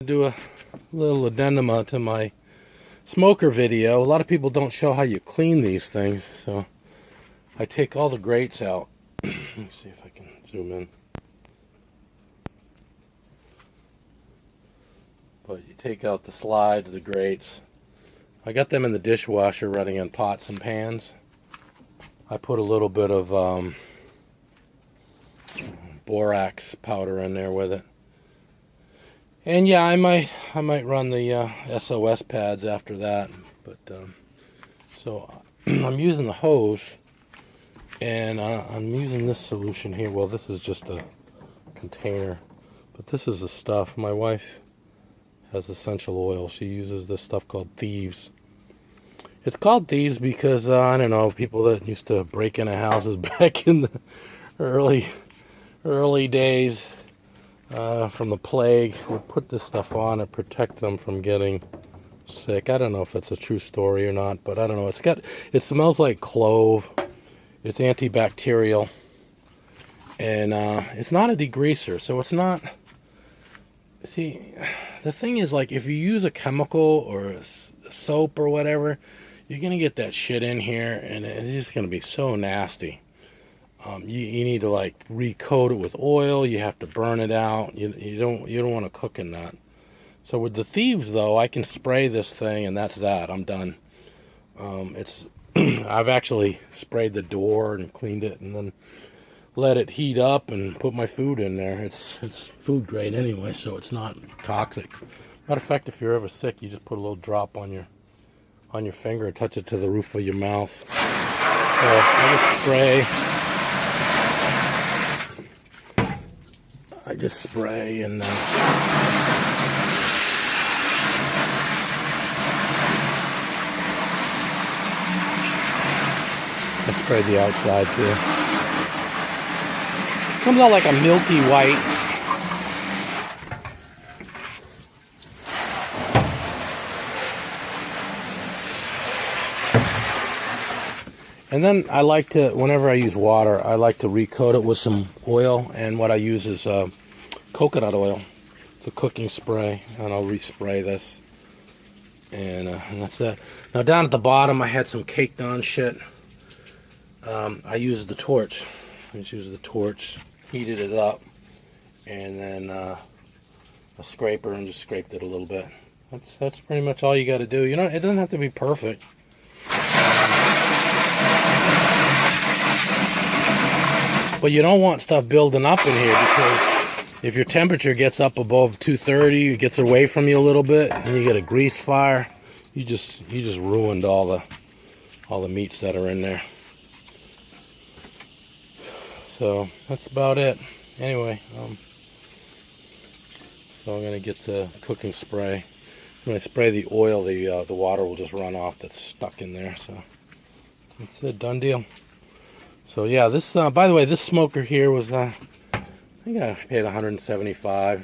Do a little addendum to my smoker video. A lot of people don't show how you clean these things, so I take all the grates out. Let me see if I can zoom in. But you take out the slides, the grates. I got them in the dishwasher running in pots and pans. I put a little bit of borax powder in there with it. And yeah, I might run the SOS pads after that. But so I'm using the hose, and I'm using this solution here. Well, this is just a container, but this is the stuff. My wife has essential oil. She uses this stuff called Thieves. It's called Thieves because I don't know, people that used to break into houses back in the early days. From the plague, would put this stuff on and protect them from getting sick. I don't know if it's a true story or not, but I don't know. It smells like clove. It's antibacterial, and it's not a degreaser, so it's not. See, the thing is, like, if you use a chemical or a soap or whatever, you're gonna get that shit in here, and it's just gonna be so nasty. You need to like recoat it with oil. You have to burn it out. You don't want to cook in that. So with the Thieves though, I can spray this thing and that's that. I'm done. It's I've actually sprayed the door and cleaned it and then let it heat up and put my food in there. It's food grade anyway, so it's not toxic. Matter of fact, if you're ever sick, you just put a little drop on your finger and touch it to the roof of your mouth. So I just spray. I just spray and I spray the outside too. Comes out like a milky white. And then I like to, whenever I use water, I like to recoat it with some oil, and what I use is coconut oil, the cooking spray, and I'll respray this, and that's it. Now down at the bottom, I had some caked on shit. I used the torch. I just used the torch, heated it up, and then a scraper, and just scraped it a little bit. That's pretty much all you got to do. You know, it doesn't have to be perfect. But you don't want stuff building up in here, because if your temperature gets up above 230, it gets away from you a little bit, and you get a grease fire, you just ruined all the meats that are in there. So that's about it. Anyway, so I'm gonna get the cooking spray. When I spray the oil, the water will just run off that's stuck in there. So that's it, done deal. So yeah, this by the way, this smoker here was I think I paid $175.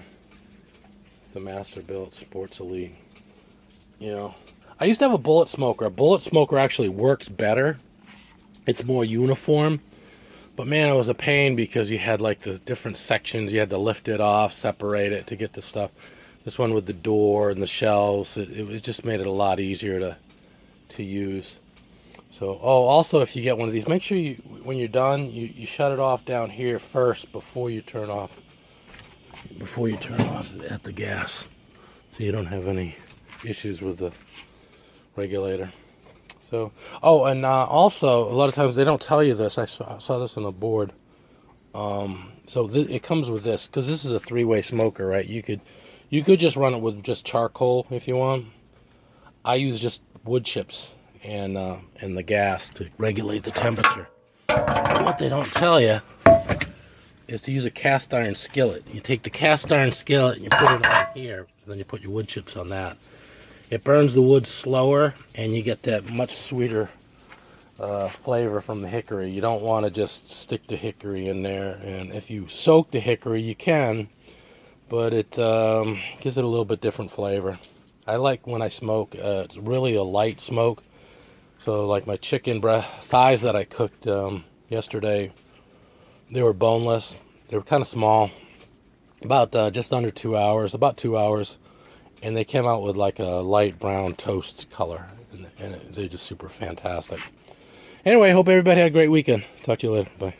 The Masterbuilt Sports Elite. You know, I used to have a bullet smoker. A bullet smoker actually works better. It's more uniform. But man, it was a pain because you had like the different sections. You had to lift it off, separate it to get the stuff. This one with the door and the shelves, it just made it a lot easier to use. So, oh, also if you get one of these, make sure you, when you're done, you shut it off down here first before you turn off at the gas, so you don't have any issues with the regulator. So, oh, and also a lot of times they don't tell you this. I saw this on the board. So it comes with this, because this is a three-way smoker, right? You could just run it with just charcoal if you want. I use just wood chips and the gas to regulate the temperature. But what they don't tell you is to use a cast iron skillet. You take the cast iron skillet and you put it on here, and then you put your wood chips on that. It burns the wood slower, and you get that much sweeter flavor from the hickory. You don't want to just stick the hickory in there, and if you soak the hickory, you can, but it gives it a little bit different flavor. I like when I smoke, it's really a light smoke. So like my chicken thighs that I cooked yesterday, they were boneless. They were kind of small, about just under 2 hours, about 2 hours. And they came out with like a light brown toast color. And they're just super fantastic. Anyway, hope everybody had a great weekend. Talk to you later. Bye.